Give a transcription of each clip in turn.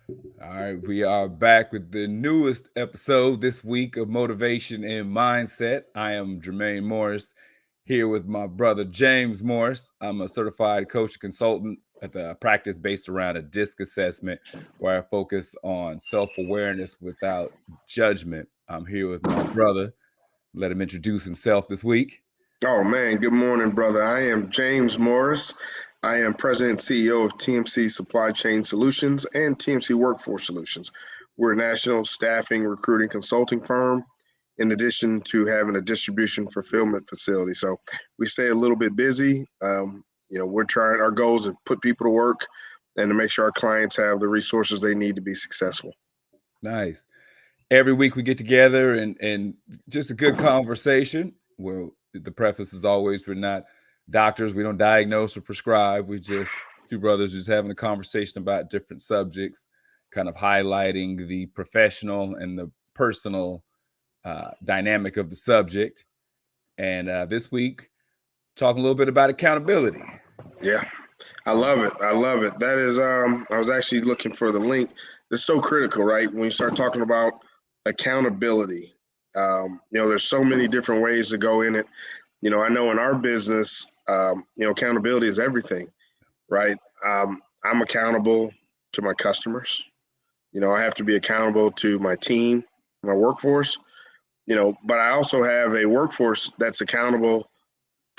All right, we are back with the newest episode this week of Motivation and Mindset. I am Jermaine Morris here with my brother James Morris. I'm a certified coach and consultant at the practice based around a DISC assessment where I focus on self-awareness without judgment. I'm here with my brother. Let him introduce himself this week. Oh man, good morning, brother. I am James Morris. I am President and CEO of TMC Supply Chain Solutions and TMC Workforce Solutions. We're a national staffing recruiting consulting firm in addition to having a distribution fulfillment facility. So we stay a little bit busy. We're trying, our goal is to put people to work and to make sure our clients have the resources they need to be successful. Nice. Every week we get together and just a good conversation. Where the preface is always we're not doctors, we don't diagnose or prescribe. We just two brothers just having a conversation about different subjects, kind of highlighting the professional and the personal dynamic of the subject. And this week, talking a little bit about accountability. Yeah, I love it. I love it. That is, I was actually looking for the link. It's so critical, right? When you start talking about accountability, there's so many different ways to go in it. I know in our business, accountability is everything, right? I'm accountable to my customers. I have to be accountable to my team, my workforce, but I also have a workforce that's accountable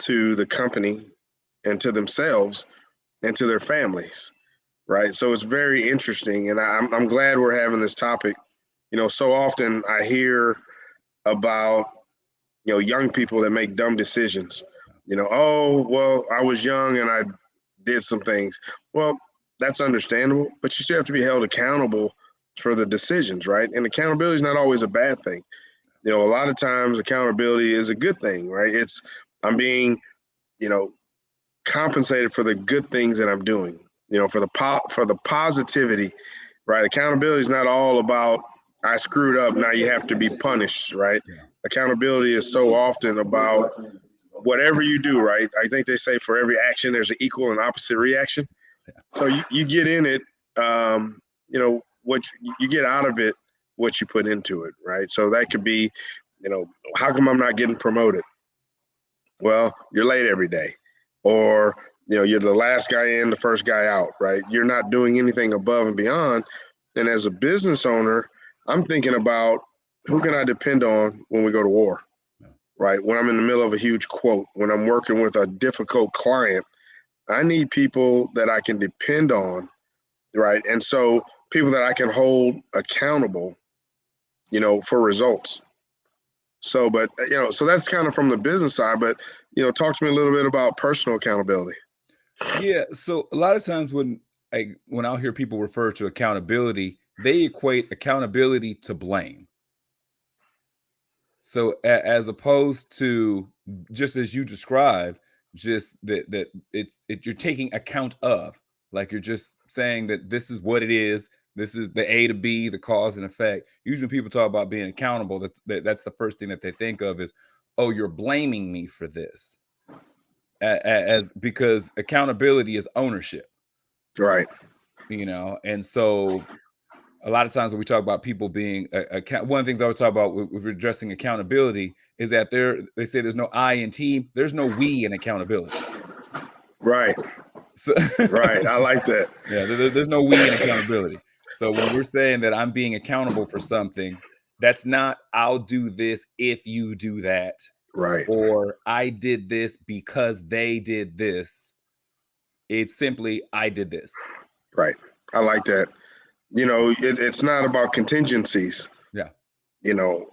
to the company and to themselves and to their families, right? So it's very interesting. And I'm glad we're having this topic. So often I hear about, young people that make dumb decisions. Oh, well, I was young and I did some things. Well, that's understandable, but you still have to be held accountable for the decisions, right? And accountability is not always a bad thing. A lot of times accountability is a good thing, right? I'm being, you know, compensated for the good things that I'm doing, for the positivity, right? Accountability is not all about I screwed up, now you have to be punished, right? Yeah. Accountability is so often about whatever you do, right? I think they say for every action there's an equal and opposite reaction. So you get in it, what you get out of it, what you put into it, right? So that could be, how come I'm not getting promoted? Well, you're late every day, or you're the last guy in, the first guy out, right? You're not doing anything above and beyond. And as a business owner, I'm thinking about who can I depend on when we go to war, right? When I'm in the middle of a huge quote, when I'm working with a difficult client, I need people that I can depend on, right? And so people that I can hold accountable, for results. So that's kind of from the business side, but talk to me a little bit about personal accountability. Yeah. So a lot of times when I'll hear people refer to accountability, they equate accountability to blame. So as opposed to just as you described, just that you're taking account of, like you're just saying that this is what it is. This is the A to B, the cause and effect. Usually, when people talk about being accountable, that's the first thing that they think of is, oh, you're blaming me for this, as because accountability is ownership, Right. and so a lot of times when we talk about people being one of the things I would talk about with addressing accountability is that they say there's no I in team, there's no we in accountability. Right. So Right. I like that. yeah, there's no we in accountability. So when we're saying that I'm being accountable for something, that's not I'll do this if you do that, Right. or I did this because they did this. It's simply I did this. Right. I like that. It's not about contingencies. Yeah.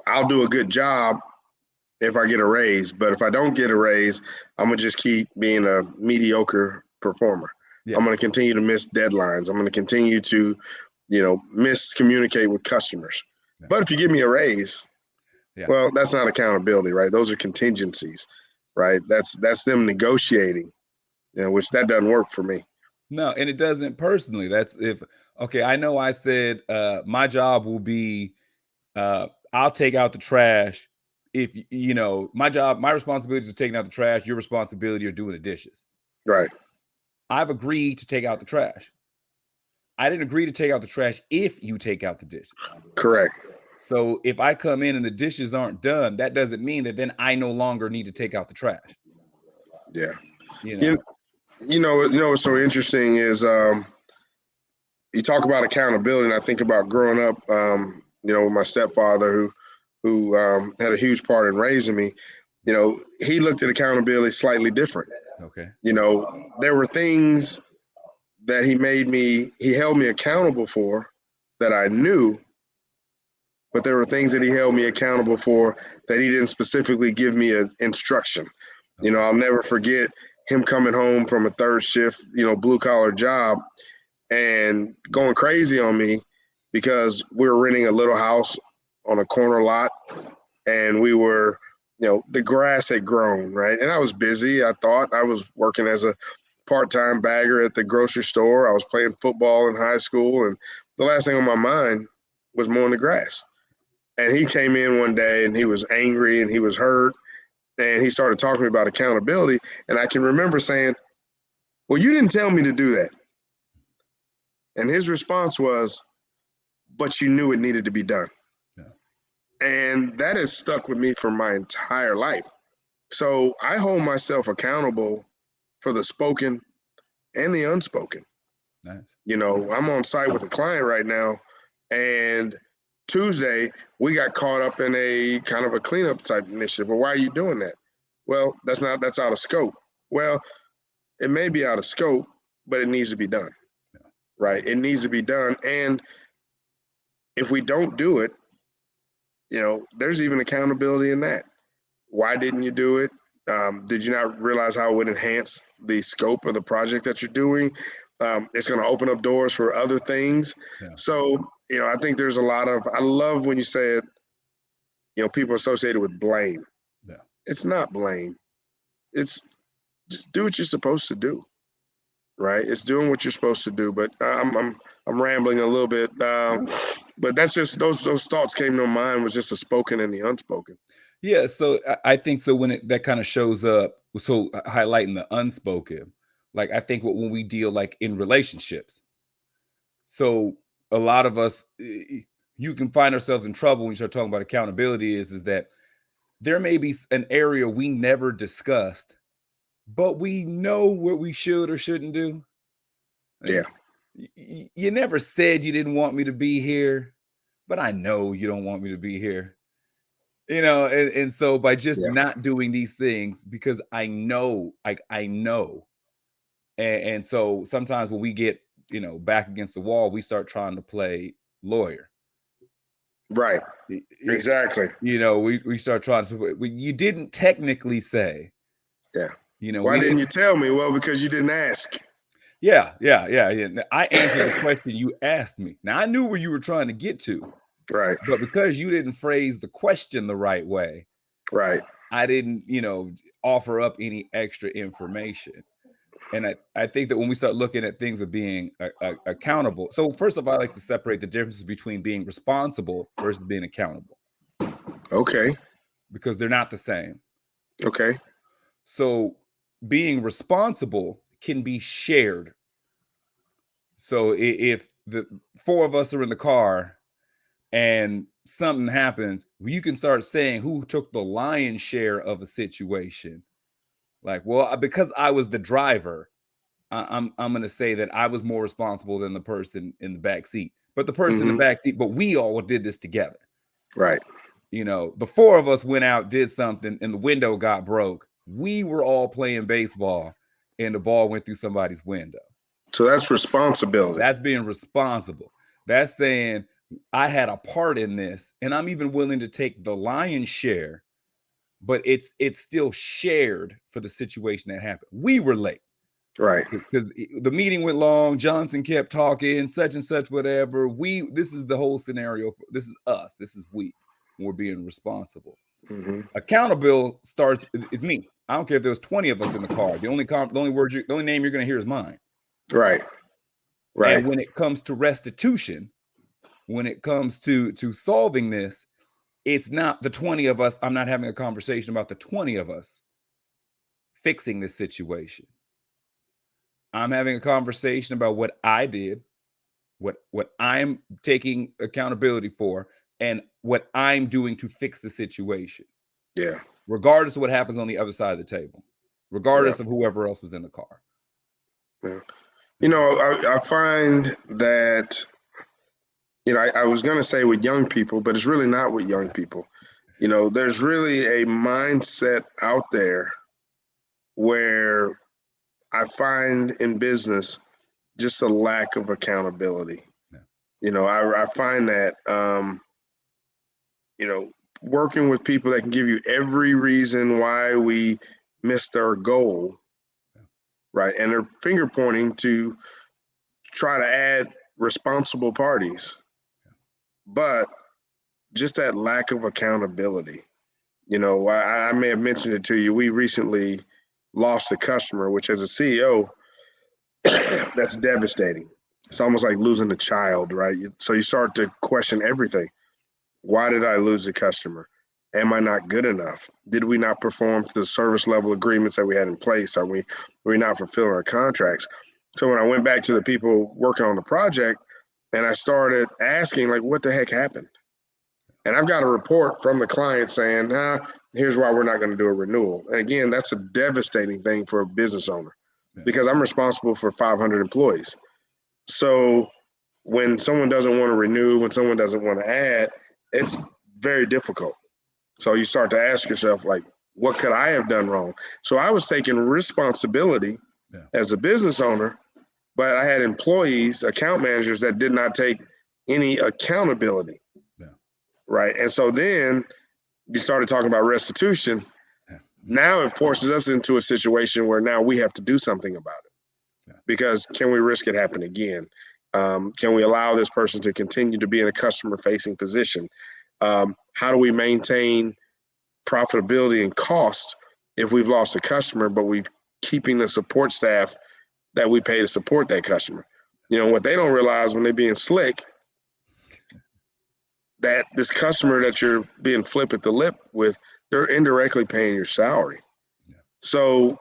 I'll do a good job if I get a raise, but if I don't get a raise, I'm gonna just keep being a mediocre performer. Yeah. I'm gonna continue to miss deadlines. I'm gonna continue to, miscommunicate with customers. Yeah. But if you give me a raise, Yeah. well, that's not accountability, right? Those are contingencies, right? That's them negotiating, which that doesn't work for me. No, and it doesn't personally. That's if okay, I know I said my job will be I'll take out the trash if my responsibility is taking out the trash, your responsibility are doing the dishes. Right. I've agreed to take out the trash. I didn't agree to take out the trash if you take out the dishes. Correct. So if I come in and the dishes aren't done, that doesn't mean that then I no longer need to take out the trash. Yeah. You You, know, you know what's so interesting is you talk about accountability, and I think about growing up, you know, with my stepfather who had a huge part in raising me. You know, he looked at accountability slightly different. okay. You know, there were things that he held me accountable for that I knew, but there were things that he held me accountable for that he didn't specifically give me an instruction. You know, Okay. I'll never forget him coming home from a third shift, you know, blue collar job and going crazy on me because we were renting a little house on a corner lot and we were, you know, the grass had grown, right? And I was busy. I thought I was working as a part-time bagger at the grocery store. I was playing football in high school, and the last thing on my mind was mowing the grass. And he came in one day and he was angry and he was hurt and he started talking to me about accountability. And I can remember saying, "Well, you didn't tell me to do that." And his response was, "But you knew it needed to be done." Yeah. And that has stuck with me for my entire life. So I hold myself accountable for the spoken and the unspoken. Nice. You know, I'm on site with a client right now, and Tuesday we got caught up in a kind of a cleanup type initiative. Well, why are you doing that? Well, that's out of scope. Well, it may be out of scope, but it needs to be done. Yeah. Right? It needs to be done. And if we don't do it, you know, there's even accountability in that. Why didn't you do it? Did you not realize how it would enhance the scope of the project that you're doing? It's going to open up doors for other things. Yeah. So, you know, I think there's a lot of, I love when you said, you know, people associated with blame. Yeah. It's not blame. It's just do what you're supposed to do, right? It's doing what you're supposed to do. But I'm rambling a little bit. But that's just those thoughts came to mind was just the spoken and the unspoken. Yeah, so I think so when that kind of shows up, so highlighting the unspoken, like I think when we deal like in relationships. So a lot of us, you can find ourselves in trouble when you start talking about accountability is that there may be an area we never discussed, but we know what we should or shouldn't do. Yeah. You never said you didn't want me to be here, but I know you don't want me to be here. You know, and so by just Yeah. not doing these things, because I know, like I know, and so sometimes when we get, you know, back against the wall, we start trying to play lawyer. Right. Exactly. You know, we start trying to. You didn't technically say. Yeah. You know, Why we didn't didn't. you tell me? Well, because you didn't ask. Yeah. I answered the question you asked me. Now I knew where you were trying to get to, Right. but because you didn't phrase the question the right way, Right. I didn't, you know, offer up any extra information. And I think that when we start looking at things of being accountable, so first of all, I like to separate the differences between being responsible versus being accountable Okay. because they're not the same. Okay. So being responsible can be shared. So if the four of us are in the car and something happens, you can start saying who took the lion's share of a situation. Like, well, because I was the driver, I'm going to say that I was more responsible than the person in the back seat. But the person in the back seat, but we all did this together. Right. You know, the four of us went out, did something, and the window got broke. We were all playing baseball, and the ball went through somebody's window. So that's responsibility. That's being responsible. That's saying I had a part in this, and I'm even willing to take the lion's share, but it's still shared for the situation that happened. We were late. Right. Because the meeting went long, Johnson kept talking, such and such, whatever. This is the whole scenario. This is us. This is we. We're being responsible. Accountable starts. It's me. I don't care if there's 20 of us in the car. The only name you're going to hear is mine. Right. Right. And when it comes to restitution, when it comes to solving this, it's not the 20 of us. I'm not having a conversation about the 20 of us fixing this situation. I'm having a conversation about what I did what I'm taking accountability for, and what I'm doing to fix the situation. Yeah. Regardless of what happens on the other side of the table, regardless of whoever else was in the car. Yeah. You know, I find that, you know, I was going to say with young people, but it's really not with young people. You know, there's really a mindset out there where I find in business just a lack of accountability. Yeah. You know, I find that, you know, working with people that can give you every reason why we missed our goal, right? And they're finger pointing to try to add responsible parties, but just that lack of accountability. You know, I may have mentioned it to you. We recently lost a customer, which as a CEO, that's devastating. It's almost like losing a child, right? So you start to question everything. Why did I lose a customer? Am I not good enough? Did we not perform to the service level agreements that we had in place? Are we not fulfilling our contracts? So when I went back to the people working on the project and I started asking, like, what the heck happened? And I've got a report from the client saying, here's why we're not going to do a renewal. And again, that's a devastating thing for a business owner because I'm responsible for 500 employees. So when someone doesn't want to renew, when someone doesn't want to add, it's very difficult. So you start to ask yourself, like, what could I have done wrong? So I was taking responsibility as a business owner, but I had employees, account managers that did not take any accountability. Right. And so then you started talking about restitution. Now it forces us into a situation where now we have to do something about it. Because can we risk it happen again? Can we allow this person to continue to be in a customer-facing position? How do we maintain profitability and cost if we've lost a customer, but we're keeping the support staff that we pay to support that customer? You know, what they don't realize when they're being slick, that this customer that you're being flip at the lip with, they're indirectly paying your salary. So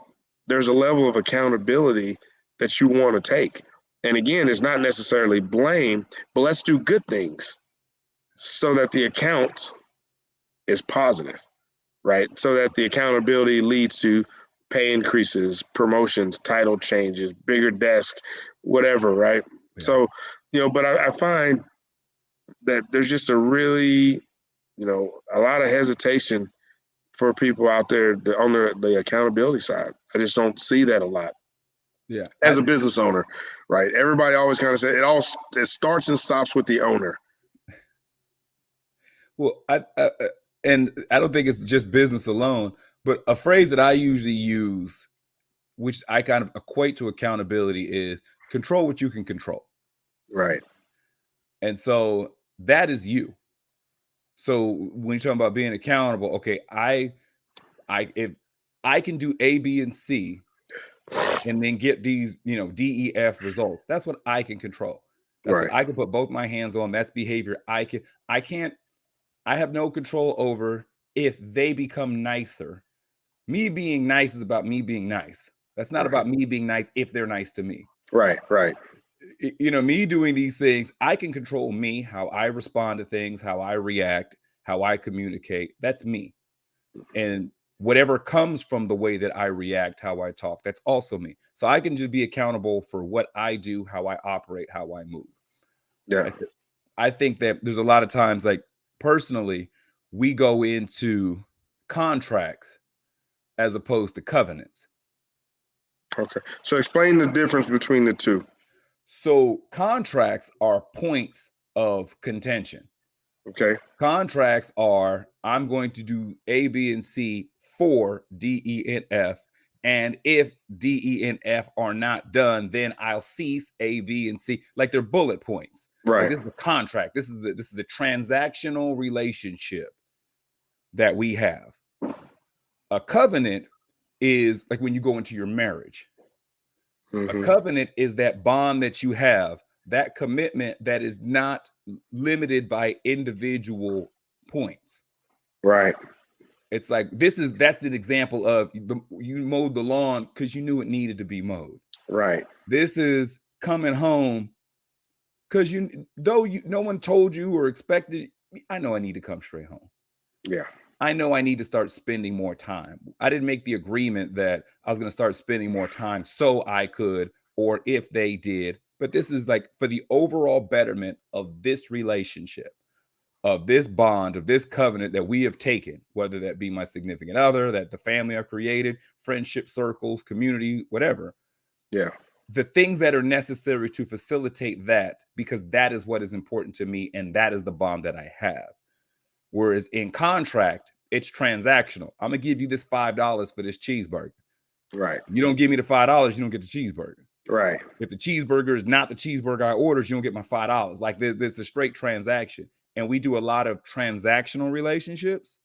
there's a level of accountability that you want to take. And again, it's not necessarily blame, but let's do good things so that the account is positive, right? So that the accountability leads to pay increases, promotions, title changes, bigger desk, whatever, right? So, you know, but I find that there's just a really, you know, a lot of hesitation for people out there on the accountability side. I just don't see that a lot. Yeah. As a business owner, right? Everybody always kind of says it starts and stops with the owner. Well, and I don't think it's just business alone, but a phrase that I usually use, which I kind of equate to accountability, is control what you can control. Right. And so that is you. So when you're talking about being accountable, okay, if I can do A, B, and C, and then get these, you know, D, E, F results, that's what I can control. That's what I can put both my hands on. That's behavior I have no control over if they become nicer. Me being nice is about me being nice. That's not about me being nice if they're nice to me. Right. You know, me doing these things, I can control me, how I respond to things, how I react, how I communicate. That's me. And whatever comes from the way that I react, how I talk, that's also me. So I can just be accountable for what I do, how I operate, how I move. Yeah. I think that there's a lot of times, like personally, we go into contracts as opposed to covenants. Okay. So explain the difference between the two. So contracts are points of contention. Okay. Contracts are, I'm going to do A, B, and C for D, E, and F. And if D, E, and F are not done, then I'll cease A, B, and C. Like they're bullet points. Right. Like this is a contract. This is a transactional relationship that we have. A covenant is like when you go into your marriage. A covenant is that bond that you have, that commitment that is not limited by individual points. Right. It's like that's an example of you mowed the lawn because you knew it needed to be mowed. Right. This is coming home because no one told you or expected. I know I need to come straight home. Yeah. I know I need to start spending more time. I didn't make the agreement that I was going to start spending more time so I could, or if they did. But this is like for the overall betterment of this relationship, of this bond, of this covenant that we have taken, whether that be my significant other, that the family I've created, friendship circles, community, whatever. Yeah. The things that are necessary to facilitate that, because that is what is important to me and that is the bond that I have. Whereas in contract, it's transactional. I'm gonna give you this $5 for this cheeseburger. Right. You don't give me the $5, you don't get the cheeseburger. Right. If the cheeseburger is not the cheeseburger I ordered, you don't get my $5. Like there's a straight transaction. And we do a lot of transactional relationships.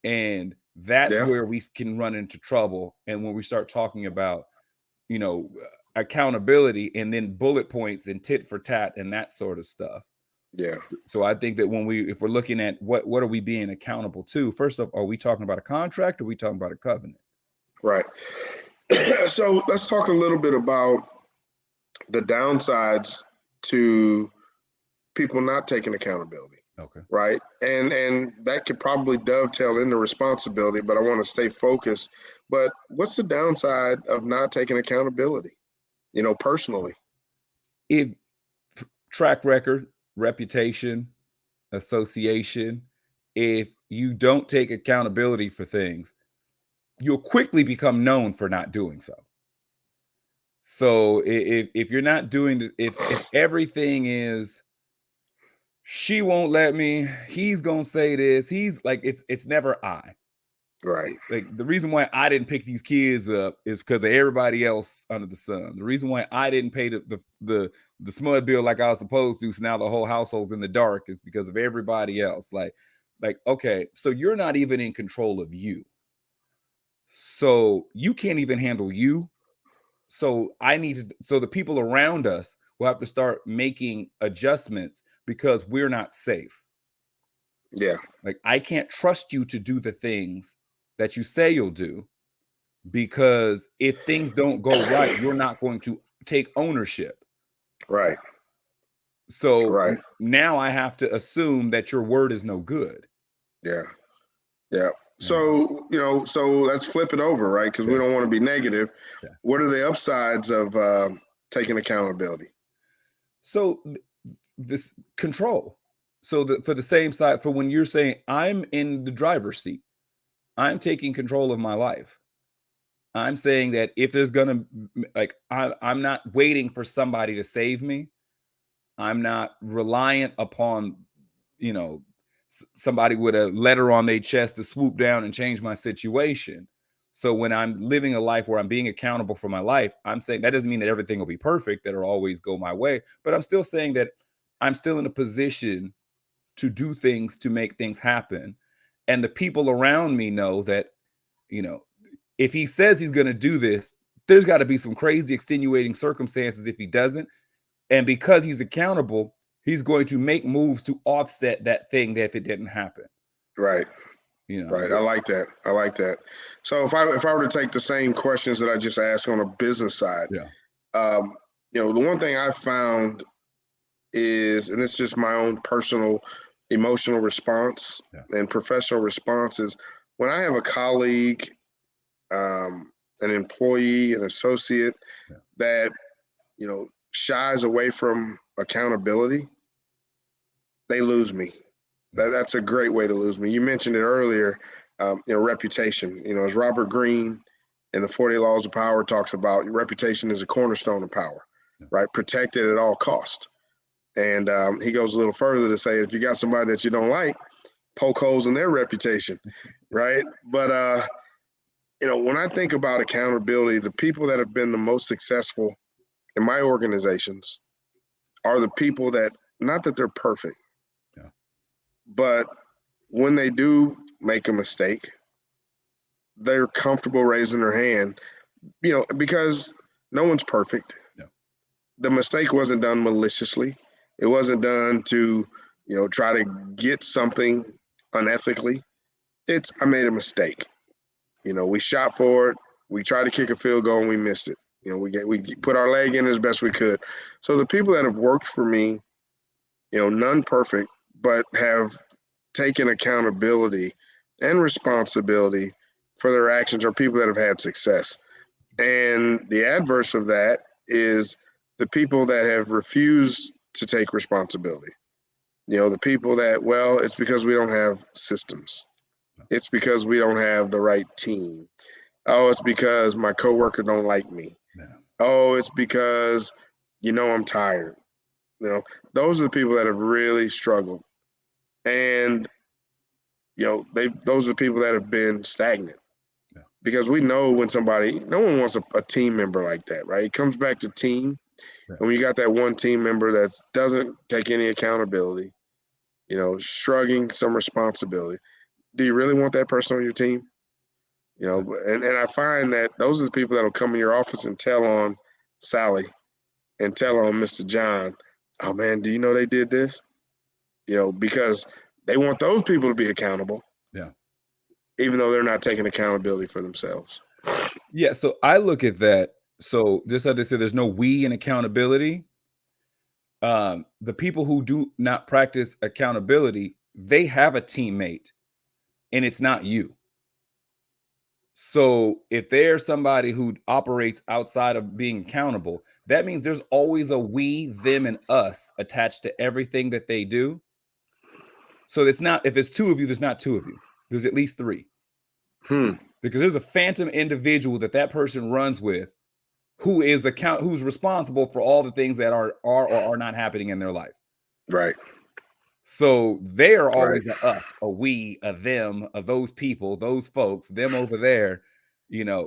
And that's where we can run into trouble. And when we start talking about, accountability and then bullet points and tit for tat and that sort of stuff. Yeah. So I think that if we're looking at what are we being accountable to, first off, are we talking about a contract or are we talking about a covenant? Right. So let's talk a little bit about the downsides to people not taking accountability. Okay. Right. And that could probably dovetail into responsibility, but I want to stay focused. But what's the downside of not taking accountability, personally? If track record, reputation, association, if you don't take accountability for things, you'll quickly become known for not doing so. So if you're not doing if everything is, she won't let me, he's gonna say this, he's like, it's never I. Right. Like the reason why I didn't pick these kids up is because of everybody else under the sun. The reason why I didn't pay the SMUD bill like I was supposed to, so now the whole household's in the dark, is because of everybody else. Like, okay, so you're not even in control of you. So you can't even handle you. So so the people around us will have to start making adjustments because we're not safe. Yeah. Like I can't trust you to do the things that you say you'll do, because if things don't go right, you're not going to take ownership. Right. So now I have to assume that your word is no good. Yeah. Yeah. So, so let's flip it over, right? Because we don't want to be negative. Yeah. What are the upsides of taking accountability? So this control. So for the same side, for when you're saying I'm in the driver's seat, I'm taking control of my life. I'm saying that if there's gonna, I'm not waiting for somebody to save me. I'm not reliant upon, somebody with a letter on their chest to swoop down and change my situation. So when I'm living a life where I'm being accountable for my life, I'm saying that doesn't mean that everything will be perfect, that it'll always go my way, but I'm still saying that I'm still in a position to do things, to make things happen. And the people around me know that, if he says he's going to do this, there's got to be some crazy extenuating circumstances if he doesn't. And because he's accountable, he's going to make moves to offset that thing that if it didn't happen. Right. Right. I like that. I like that. So if I were to take the same questions that I just asked on a business side, the one thing I found is, and it's just my own personal emotional response and professional responses, when I have a colleague, an employee, an associate that, shies away from accountability, they lose me. That's a great way to lose me. You mentioned it earlier, reputation. As Robert Greene in the 48 Laws of Power talks about, your reputation is a cornerstone of power, right? Protect it at all cost. And he goes a little further to say, if you got somebody that you don't like, poke holes in their reputation, right? But, when I think about accountability, the people that have been the most successful in my organizations are the people that, not that they're perfect, but when they do make a mistake, they're comfortable raising their hand, because no one's perfect. The mistake wasn't done maliciously. It wasn't done to, try to get something unethically. I made a mistake. We shot for it. We tried to kick a field goal and we missed it. We put our leg in as best we could. So the people that have worked for me, none perfect, but have taken accountability and responsibility for their actions are people that have had success. And the adverse of that is the people that have refused to take responsibility. The people that, well, it's because we don't have systems. It's because we don't have the right team. Oh, it's because my coworker don't like me. Yeah. Oh, it's because, I'm tired. Those are the people that have really struggled. And, those are the people that have been stagnant. Yeah. Because we know when no one wants a team member like that, right? It comes back to team. Yeah. And when you got that one team member that doesn't take any accountability, shrugging some responsibility, do you really want that person on your team? And I find that those are the people that will come in your office and tell on Sally and tell on Mr. John, oh man, do you know they did this? Because they want those people to be accountable. Yeah. Even though they're not taking accountability for themselves. Yeah. So I look at that. So just like they said, there's no we in accountability. The people who do not practice accountability, they have a teammate and it's not you. So if there's somebody who operates outside of being accountable, that means there's always a we, them, and us attached to everything that they do. So it's not, if it's two of you, there's not two of you. There's at least three. Because there's a phantom individual that person runs with who's responsible for all the things that are or are not happening in their life. Right. So they are always a us, a we, a them, a those people, those folks, them over there.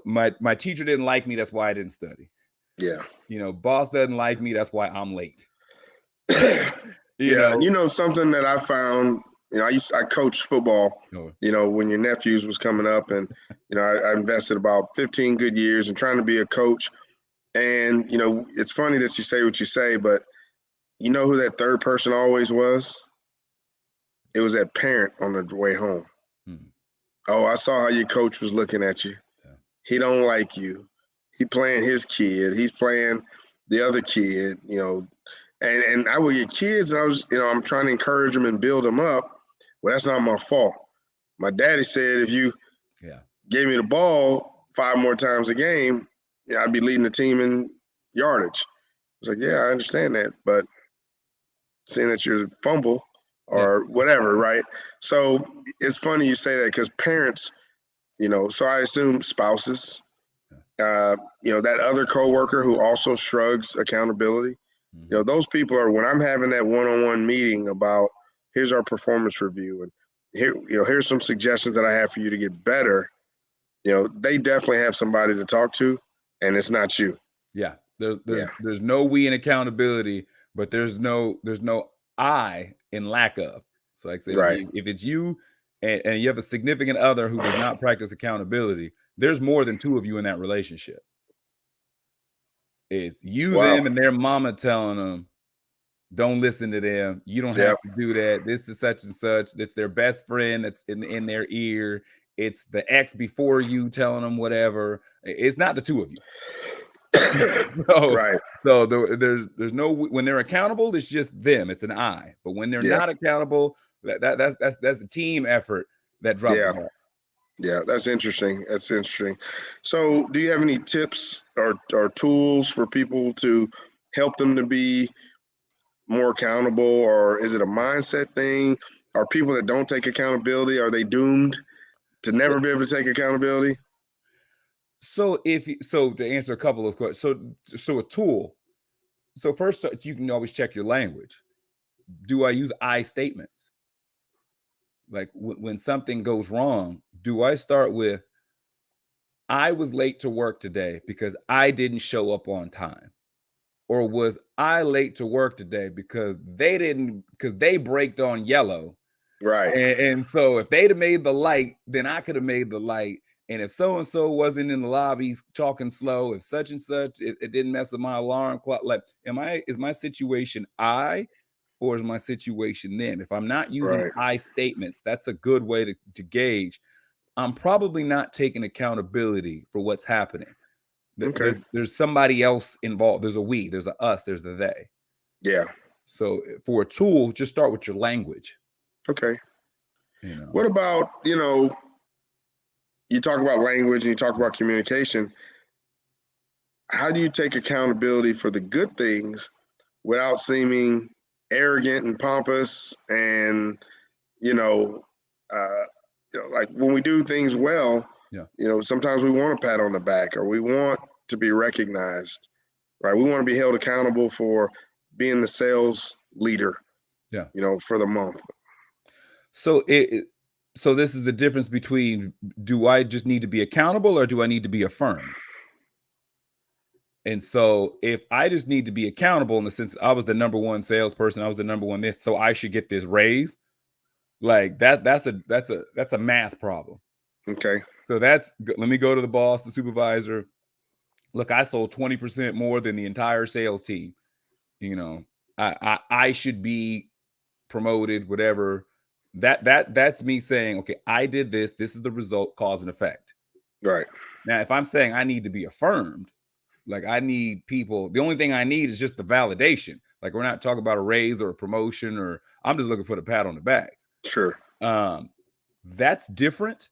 My teacher didn't like me. That's why I didn't study. Yeah. Boss doesn't like me. That's why I'm late. Something that I found, I coached football, when your nephews was coming up, and, I invested about 15 good years in trying to be a coach. And, it's funny that you say what you say, but you know who that third person always was? It was that parent on the way home. Oh, I saw how your coach was looking at you. Yeah. He don't like you. He playing his kid. He's playing the other kid, and I would get kids, and I was, I'm trying to encourage them and build them up. Well, that's not my fault. My daddy said if you gave me the ball 5 more times a game, I'd be leading the team in yardage. I was like, yeah, I understand that, but seeing that you're a fumble or whatever, right? So it's funny you say that because parents, so I assume spouses, that other coworker who also shrugs accountability, those people are, when I'm having that one-on-one meeting about here's our performance review and here's some suggestions that I have for you to get better, they definitely have somebody to talk to, and it's not you. Yeah. There's no we in accountability, but there's no I in lack of. So like I said, if it's you and you have a significant other who does not practice accountability, there's more than two of you in that relationship. It's you, them, and their mama telling them, don't listen to them. You don't have to do that. This is such and such. It's their best friend that's in their ear. It's the ex before you telling them whatever. It's not the two of you. So there's no, when they're accountable, it's just them. It's an I. But when they're not accountable, that's the team effort that drops the ball. Yeah, that's interesting. So do you have any tips or tools for people to help them to be more accountable, or is it a mindset thing? Are people that don't take accountability, are they doomed to never be able to take accountability? So to answer a couple of questions, so a tool. So first, you can always check your language. Do I use I statements? Like when something goes wrong, do I start with, I was late to work today because I didn't show up on time? Or was I late to work today because they braked on yellow? Right. And so if they'd have made the light, then I could have made the light. And if so-and-so wasn't in the lobby talking slow, if such and such, it didn't mess with my alarm clock. Like, is my situation I, or is my situation them? If I'm not using I statements, that's a good way to gauge. I'm probably not taking accountability for what's happening. Okay. There's somebody else involved. There's a we, there's a us, there's the they. Yeah. So for a tool, just start with your language. Okay. You know, What about, you talk about language and you talk about communication. How do you take accountability for the good things without seeming arrogant and pompous and, you know, like when we do things well, yeah. Sometimes we want a pat on the back or we want to be recognized, right? We want to be held accountable for being the sales leader, Yeah. For the month. So so this is the difference between, do I just need to be accountable or do I need to be affirmed? And so if I just need to be accountable in the sense I was the number one salesperson, I was the number one this, so I should get this raise. Like that's a math problem. Okay. So let me go to the boss, the supervisor. Look, I sold 20% more than the entire sales team. I should be promoted, whatever. That's me saying, okay, I did this. This is the result, cause and effect. Right. Now, if I'm saying I need to be affirmed, like I need people, the only thing I need is just the validation. Like we're not talking about a raise or a promotion, or I'm just looking for the pat on the back. Sure. That's different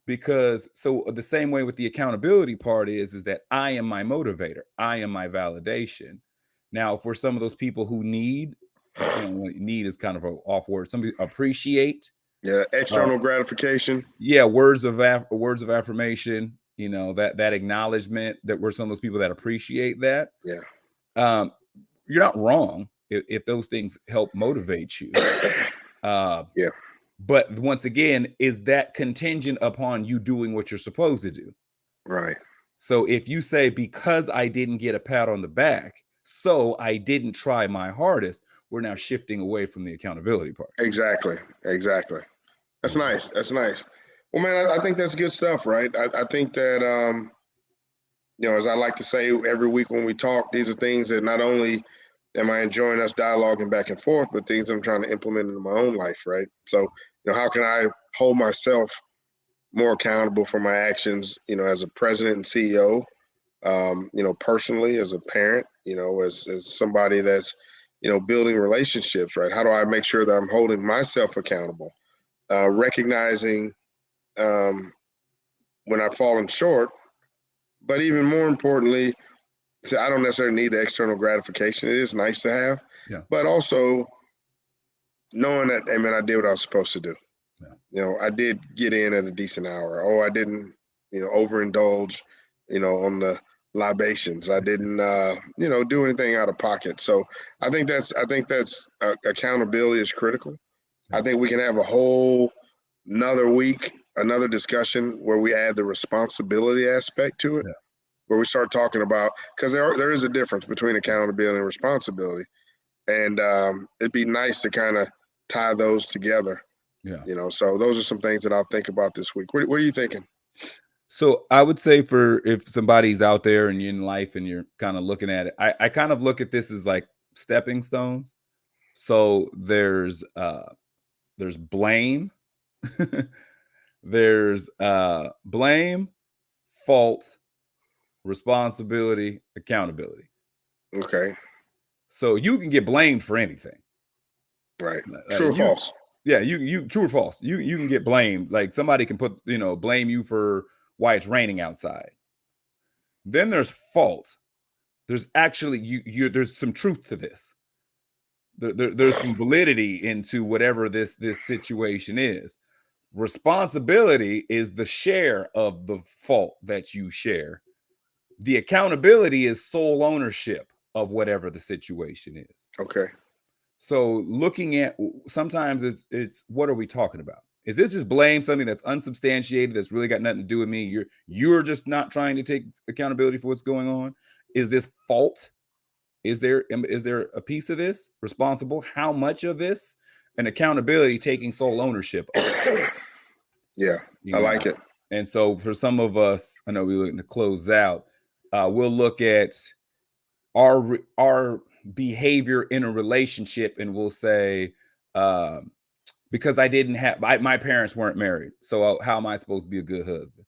because so the same way with the accountability part is that I am my motivator. I am my validation. Now, for some of those people who need is kind of an off word. Some people appreciate. Yeah. External gratification. Yeah. Words of affirmation, that acknowledgement, that we're some of those people that appreciate that. Yeah. You're not wrong if those things help motivate you. Yeah. But once again, is that contingent upon you doing what you're supposed to do? Right. So if you say, because I didn't get a pat on the back, so I didn't try my hardest, we're now shifting away from the accountability part. Exactly. That's nice. That's nice. Well, man, I think that's good stuff, right? I think that, as I like to say every week when we talk, these are things that not only am I enjoying us dialoguing back and forth, but things I'm trying to implement into my own life, right? So, how can I hold myself more accountable for my actions, as a president and CEO, personally as a parent, as somebody that's, building relationships, right? How do I make sure that I'm holding myself accountable, recognizing when I've fallen short, but even more importantly, I don't necessarily need the external gratification. It is nice to have, but also knowing that, hey man, I did what I was supposed to do. Yeah. I did get in at a decent hour. Oh, I didn't, overindulge, on the libations. I didn't, do anything out of pocket. So I think that's accountability is critical. Yeah. I think we can have a whole another week, another discussion where we add the responsibility aspect to it, where we start talking about, because there is a difference between accountability and responsibility. And it'd be nice to kind of tie those together. Yeah. So those are some things that I'll think about this week. What are you thinking? So I would say if somebody's out there and you're in life and you're kind of looking at it, I kind of look at this as like stepping stones. So there's blame, there's blame, fault, responsibility, accountability. Okay. So you can get blamed for anything. Right. True or false? Yeah, you true or false. You can get blamed. Like somebody can put, blame you for why it's raining outside. Then there's fault. There's actually there's some truth to this. There's some validity into whatever this situation is. Responsibility is the share of the fault that you share. The accountability is sole ownership of whatever the situation is. Okay. So looking at, sometimes it's what are we talking about? Is this just blame, something that's unsubstantiated, that's really got nothing to do with me? You're just not trying to take accountability for what's going on? Is this fault? Is there a piece of this responsible? How much of this? And accountability, taking sole ownership of it. Yeah, I like it. And so for some of us, I know we're looking to close out. We'll look at our behavior in a relationship, and we'll say, because I didn't have my parents weren't married, so how am I supposed to be a good husband?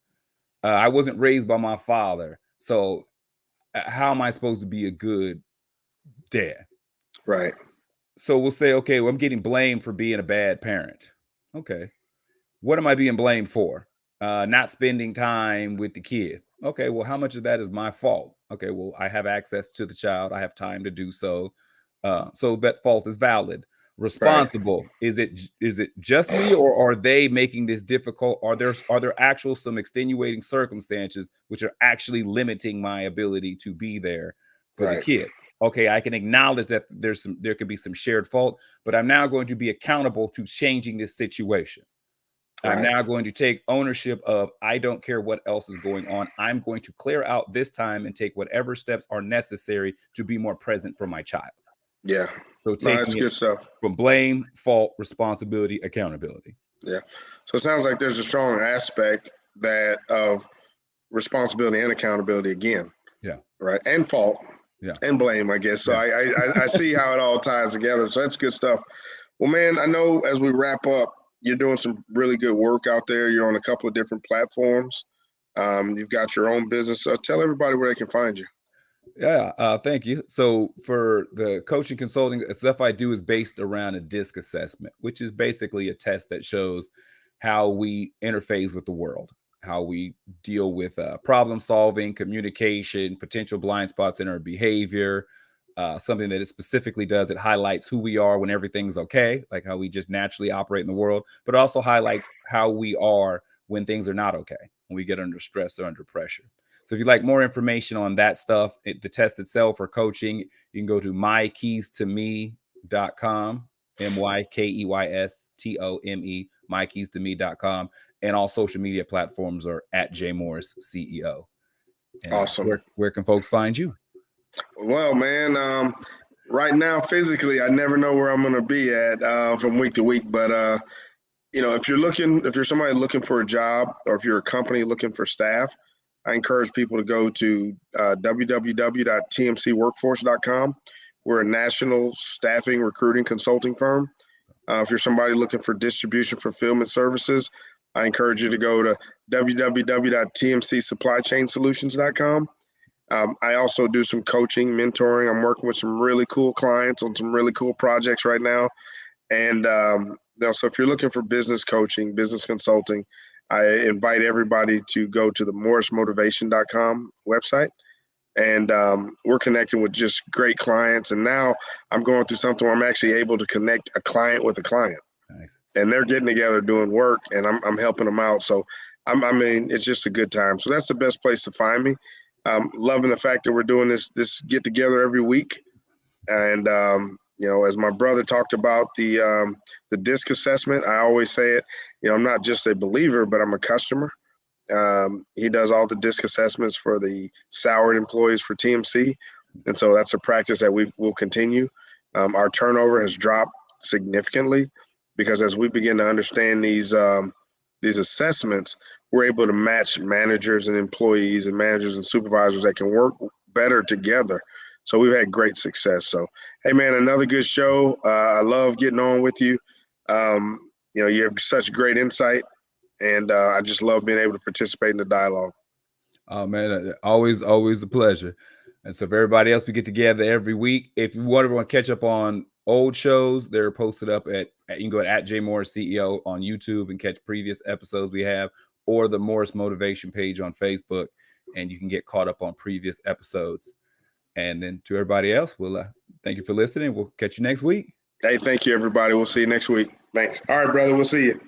I wasn't raised by my father, so how am I supposed to be a good dad? Right. So we'll say, okay, well, I'm getting blamed for being a bad parent. Okay. What am I being blamed for? Not spending time with the kid. Okay, well, how much of that is my fault? Okay, well, I have access to the child. I have time to do so. So that fault is valid. Right. Responsible. Is it just me, or are they making this difficult? Are there actual some extenuating circumstances which are actually limiting my ability to be there for the Right. kid? Okay, I can acknowledge that there could be some shared fault, but I'm now going to be accountable to changing this situation. I'm Right. now going to take ownership of, I don't care what else is going on. I'm going to clear out this time and take whatever steps are necessary to be more present for my child. Yeah. So No, that's taking it good stuff. from blame, fault, responsibility, accountability. Yeah. So it sounds like there's a strong aspect that of responsibility and accountability again. Yeah. Right. And fault. Yeah. And blame, I guess. So Yeah. I see how it all ties together. So that's good stuff. Well, man, I know as we wrap up, you're doing some really good work out there. You're on a couple of different platforms. You've got your own business. So tell everybody where they can find you. Yeah, thank you. So for the coaching consulting, the stuff I do is based around a DISC assessment, which is basically a test that shows how we interface with the world, how we deal with problem solving, communication, potential blind spots in our behavior. Something that it specifically does, it highlights who we are when everything's okay, like how we just naturally operate in the world, but also highlights how we are when things are not okay, when we get under stress or under pressure. So if you'd like more information on that stuff, the test itself or coaching, you can go to mykeystome.com, MYKEYSTOME, mykeystome.com. And all social media platforms are at JMorrisCEO. And Awesome. Where can folks find you? Well, man, right now, physically, I never know where I'm going to be at from week to week. But, if you're somebody looking for a job, or if you're a company looking for staff, I encourage people to go to www.tmcworkforce.com. We're a national staffing recruiting consulting firm. If you're somebody looking for distribution fulfillment services, I encourage you to go to www.tmcsupplychainsolutions.com. I also do some coaching, mentoring. I'm working with some really cool clients on some really cool projects right now. And so if you're looking for business coaching, business consulting, I invite everybody to go to the morrismotivation.com website. And we're connecting with just great clients. And now I'm going through something where I'm actually able to connect a client with a client. Nice. And they're getting together doing work, and I'm helping them out. So it's just a good time. So that's the best place to find me. Loving the fact that we're doing this get together every week. And as my brother talked about the DISC assessment, I always say it. I'm not just a believer, but I'm a customer. He does all the DISC assessments for the salaried employees for TMC, and so that's a practice that we will continue. Our turnover has dropped significantly because as we begin to understand these assessments, we're able to match managers and employees and managers and supervisors that can work better together. So we've had great success. So, hey, man, another good show. I love getting on with you. You have such great insight, and I just love being able to participate in the dialogue. Oh, man, always a pleasure. And so for everybody else, we get together every week. If you want to catch up on old shows, they're posted up you can go at JMorrisCEO on YouTube and catch previous episodes we have, or the Morris Motivation page on Facebook, and you can get caught up on previous episodes. And then to everybody else, we'll thank you for listening. We'll catch you next week. Hey, thank you, everybody. We'll see you next week. Thanks. All right, brother. We'll see you.